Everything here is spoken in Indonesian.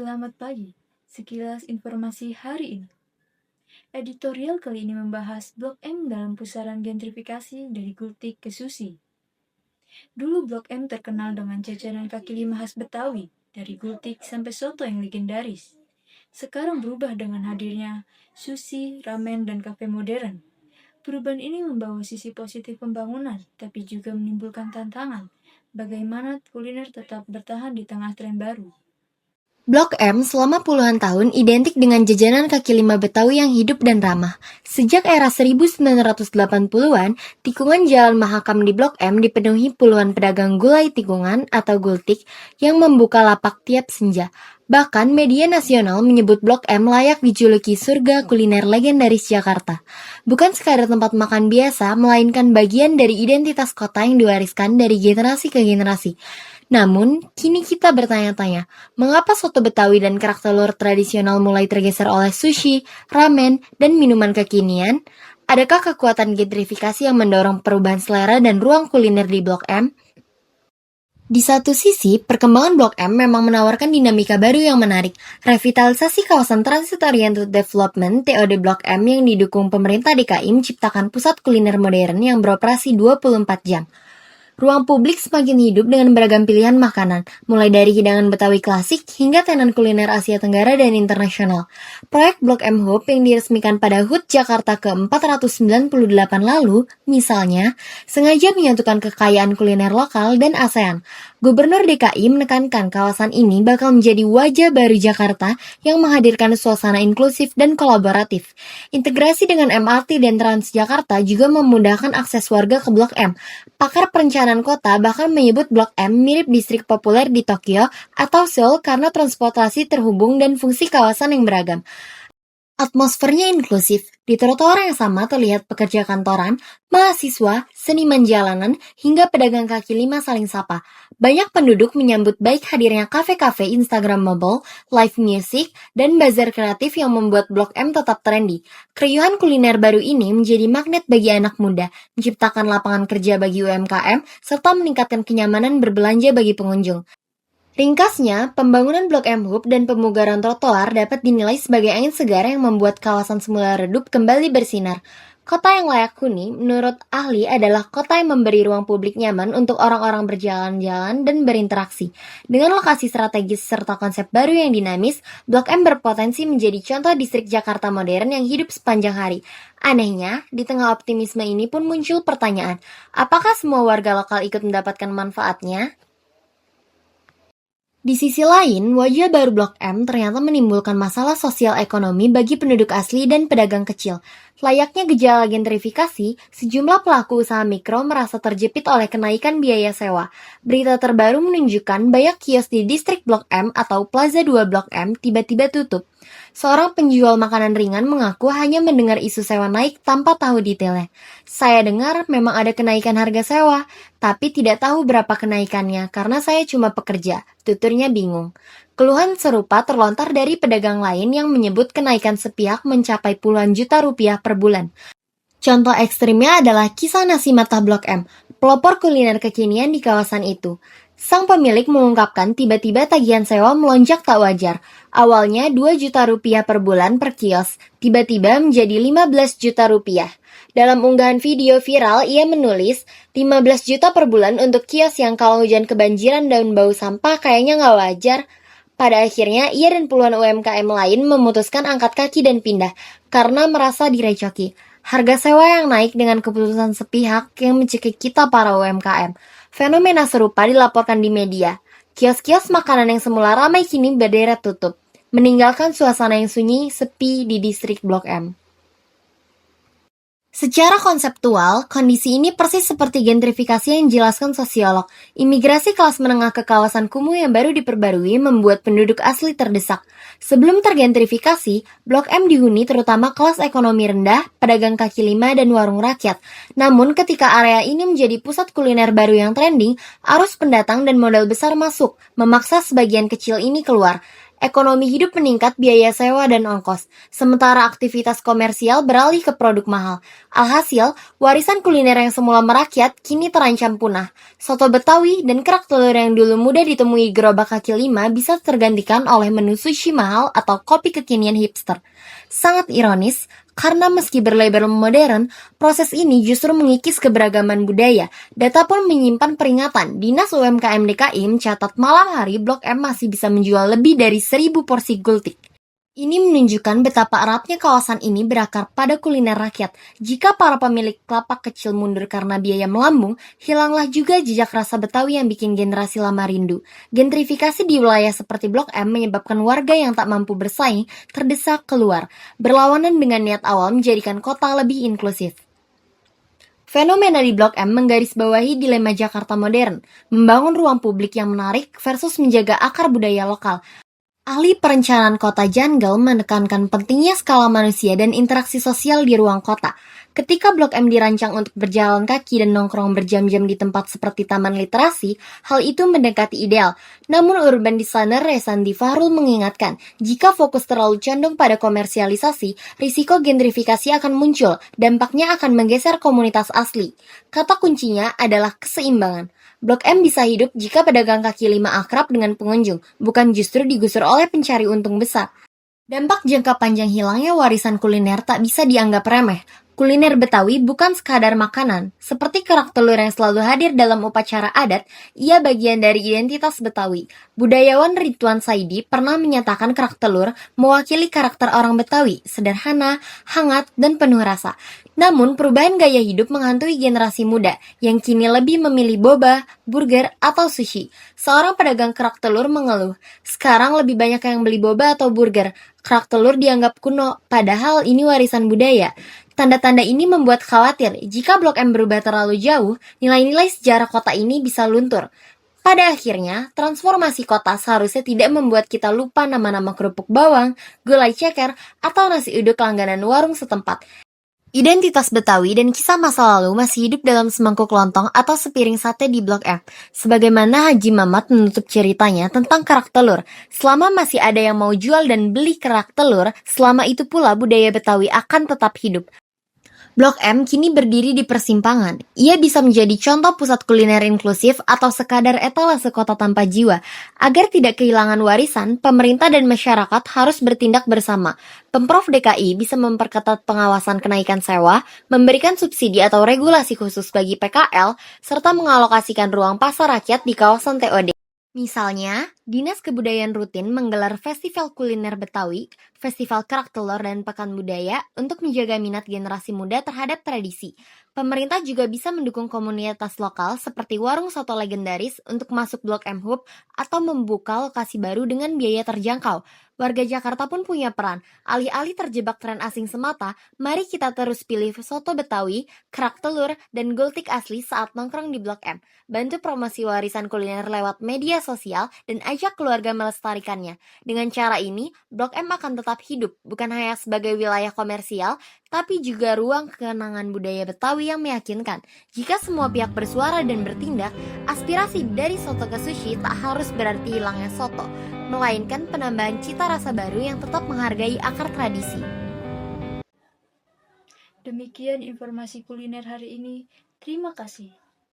Selamat pagi, sekilas informasi hari ini. Editorial kali ini membahas Blok M dalam pusaran gentrifikasi dari Gultik ke Sushi. Dulu Blok M terkenal dengan jajanan kaki lima khas Betawi, dari Gultik sampai soto yang legendaris. Sekarang berubah dengan hadirnya sushi, ramen, dan kafe modern. Perubahan ini membawa sisi positif pembangunan, tapi juga menimbulkan tantangan. Bagaimana kuliner tetap bertahan di tengah tren baru? Blok M selama puluhan tahun identik dengan jajanan kaki lima Betawi yang hidup dan ramah. Sejak era 1980-an, tikungan Jalan Mahakam di Blok M dipenuhi puluhan pedagang gulai tikungan atau gultik yang membuka lapak tiap senja. Bahkan media nasional menyebut Blok M layak dijuluki surga kuliner legendaris Jakarta. Bukan sekadar tempat makan biasa, melainkan bagian dari identitas kota yang diwariskan dari generasi ke generasi. Namun, kini kita bertanya-tanya, mengapa soto Betawi dan kerak telur tradisional mulai tergeser oleh sushi, ramen, dan minuman kekinian? Adakah kekuatan gentrifikasi yang mendorong perubahan selera dan ruang kuliner di Blok M? Di satu sisi, perkembangan Blok M memang menawarkan dinamika baru yang menarik. Revitalisasi kawasan Transit Oriented Development (TOD Blok M) yang didukung pemerintah DKI menciptakan pusat kuliner modern yang beroperasi 24 jam. Ruang publik semakin hidup dengan beragam pilihan makanan, mulai dari hidangan Betawi klasik hingga tenan kuliner Asia Tenggara dan internasional. Proyek Blok M Hub yang diresmikan pada HUT Jakarta ke-498 lalu, misalnya, sengaja menyatukan kekayaan kuliner lokal dan ASEAN. Gubernur DKI menekankan kawasan ini bakal menjadi wajah baru Jakarta yang menghadirkan suasana inklusif dan kolaboratif. Integrasi dengan MRT dan Transjakarta juga memudahkan akses warga ke Blok M. Pakar perencanaan kota bahkan menyebut Blok M mirip distrik populer di Tokyo atau Seoul karena transportasi terhubung dan fungsi kawasan yang beragam. Atmosfernya inklusif, di trotoar yang sama terlihat pekerja kantoran, mahasiswa, seniman jalanan, hingga pedagang kaki lima saling sapa. Banyak penduduk menyambut baik hadirnya kafe-kafe Instagramable, live music, dan bazar kreatif yang membuat Blok M tetap trendy. Keriuhan kuliner baru ini menjadi magnet bagi anak muda, menciptakan lapangan kerja bagi UMKM, serta meningkatkan kenyamanan berbelanja bagi pengunjung. Ringkasnya, pembangunan Blok M Hub dan pemugaran trotoar dapat dinilai sebagai angin segar yang membuat kawasan semula redup kembali bersinar. Kota yang layak huni, menurut ahli, adalah kota yang memberi ruang publik nyaman untuk orang-orang berjalan-jalan dan berinteraksi. Dengan lokasi strategis serta konsep baru yang dinamis, Blok M berpotensi menjadi contoh distrik Jakarta modern yang hidup sepanjang hari. Anehnya, di tengah optimisme ini pun muncul pertanyaan, apakah semua warga lokal ikut mendapatkan manfaatnya? Di sisi lain, wajah baru Blok M ternyata menimbulkan masalah sosial ekonomi bagi penduduk asli dan pedagang kecil. Layaknya gejala gentrifikasi, sejumlah pelaku usaha mikro merasa terjepit oleh kenaikan biaya sewa. Berita terbaru menunjukkan banyak kios di distrik Blok M atau Plaza 2 Blok M tiba-tiba tutup. Seorang penjual makanan ringan mengaku hanya mendengar isu sewa naik tanpa tahu detailnya. Saya dengar memang ada kenaikan harga sewa, tapi tidak tahu berapa kenaikannya karena saya cuma pekerja, tuturnya bingung. Keluhan serupa terlontar dari pedagang lain yang menyebut kenaikan sepihak mencapai puluhan juta rupiah per bulan. Contoh ekstrimnya adalah kisah nasi mata Blok M, pelopor kuliner kekinian di kawasan itu. Sang pemilik mengungkapkan tiba-tiba tagihan sewa melonjak tak wajar. Awalnya 2 juta rupiah per bulan per kios, tiba-tiba menjadi 15 juta rupiah. Dalam unggahan video viral, ia menulis, 15 juta per bulan untuk kios yang kalau hujan kebanjiran daun bau sampah kayaknya nggak wajar. Pada akhirnya, ia dan puluhan UMKM lain memutuskan angkat kaki dan pindah, karena merasa direcoki. Harga sewa yang naik dengan keputusan sepihak yang mencekik kita para UMKM. Fenomena serupa dilaporkan di media. Kios-kios makanan yang semula ramai kini berderet tutup, meninggalkan suasana yang sunyi, sepi di distrik Blok M. Secara konseptual, kondisi ini persis seperti gentrifikasi yang dijelaskan sosiolog. Imigrasi kelas menengah ke kawasan kumuh yang baru diperbarui membuat penduduk asli terdesak. Sebelum tergentrifikasi, Blok M dihuni terutama kelas ekonomi rendah, pedagang kaki lima, dan warung rakyat. Namun ketika area ini menjadi pusat kuliner baru yang trending, arus pendatang dan modal besar masuk, memaksa sebagian kecil ini keluar. Ekonomi hidup meningkat biaya sewa dan ongkos, sementara aktivitas komersial beralih ke produk mahal. Alhasil, warisan kuliner yang semula merakyat kini terancam punah. Soto Betawi dan kerak telur yang dulu mudah ditemui gerobak kaki lima bisa tergantikan oleh menu sushi mahal atau kopi kekinian hipster. Sangat ironis, karena meski berlabel modern, proses ini justru mengikis keberagaman budaya. Data pun menyimpan peringatan, Dinas UMKM DKI mencatat malam hari Blok M masih bisa menjual lebih dari 1.000 porsi gultik. Ini menunjukkan betapa eratnya kawasan ini berakar pada kuliner rakyat. Jika para pemilik lapak kecil mundur karena biaya melambung, hilanglah juga jejak rasa Betawi yang bikin generasi lama rindu. Gentrifikasi di wilayah seperti Blok M menyebabkan warga yang tak mampu bersaing terdesak keluar, berlawanan dengan niat awal menjadikan kota lebih inklusif. Fenomena di Blok M menggarisbawahi dilema Jakarta modern, membangun ruang publik yang menarik versus menjaga akar budaya lokal. Ahli perencanaan kota Jungle menekankan pentingnya skala manusia dan interaksi sosial di ruang kota. Ketika Blok M dirancang untuk berjalan kaki dan nongkrong berjam-jam di tempat seperti taman literasi, hal itu mendekati ideal. Namun urban designer Resandi Fahrul mengingatkan, jika fokus terlalu condong pada komersialisasi, risiko gentrifikasi akan muncul, dampaknya akan menggeser komunitas asli. Kata kuncinya adalah keseimbangan. Blok M bisa hidup jika pedagang kaki lima akrab dengan pengunjung, bukan justru digusur oleh pencari untung besar. Dampak jangka panjang hilangnya warisan kuliner tak bisa dianggap remeh. Kuliner Betawi bukan sekadar makanan. Seperti kerak telur yang selalu hadir dalam upacara adat, ia bagian dari identitas Betawi. Budayawan Ridwan Saidi pernah menyatakan kerak telur mewakili karakter orang Betawi, sederhana, hangat, dan penuh rasa. Namun, perubahan gaya hidup menghantui generasi muda yang kini lebih memilih boba, burger, atau sushi. Seorang pedagang kerak telur mengeluh, sekarang lebih banyak yang beli boba atau burger. Kerak telur dianggap kuno, padahal ini warisan budaya. Tanda-tanda ini membuat khawatir jika Blok M berubah terlalu jauh, nilai-nilai sejarah kota ini bisa luntur. Pada akhirnya, transformasi kota seharusnya tidak membuat kita lupa nama-nama kerupuk bawang, gulai ceker, atau nasi uduk langganan warung setempat. Identitas Betawi dan kisah masa lalu masih hidup dalam semangkuk lontong atau sepiring sate di Blok M. Sebagaimana Haji Mamat menutup ceritanya tentang kerak telur. Selama masih ada yang mau jual dan beli kerak telur, selama itu pula budaya Betawi akan tetap hidup. Blok M kini berdiri di persimpangan. Ia bisa menjadi contoh pusat kuliner inklusif atau sekadar etalase kota tanpa jiwa. Agar tidak kehilangan warisan, pemerintah dan masyarakat harus bertindak bersama. Pemprov DKI bisa memperketat pengawasan kenaikan sewa, memberikan subsidi atau regulasi khusus bagi PKL, serta mengalokasikan ruang pasar rakyat di kawasan TOD. Misalnya, Dinas Kebudayaan rutin menggelar festival kuliner Betawi, festival kerak telur dan pekan budaya untuk menjaga minat generasi muda terhadap tradisi. Pemerintah juga bisa mendukung komunitas lokal seperti warung soto legendaris untuk masuk Blok M Hub atau membuka lokasi baru dengan biaya terjangkau. Warga Jakarta pun punya peran. Alih-alih terjebak tren asing semata, mari kita terus pilih soto Betawi, kerak telur, dan gultik asli saat nongkrong di Blok M. Bantu promosi warisan kuliner lewat media sosial dan ajak keluarga melestarikannya. Dengan cara ini, Blok M akan tetap hidup, bukan hanya sebagai wilayah komersial, tapi juga ruang kenangan budaya Betawi yang meyakinkan. Jika semua pihak bersuara dan bertindak, aspirasi dari soto ke sushi tak harus berarti hilangnya soto, melainkan penambahan cita rasa baru yang tetap menghargai akar tradisi. Demikian informasi kuliner hari ini. Terima kasih.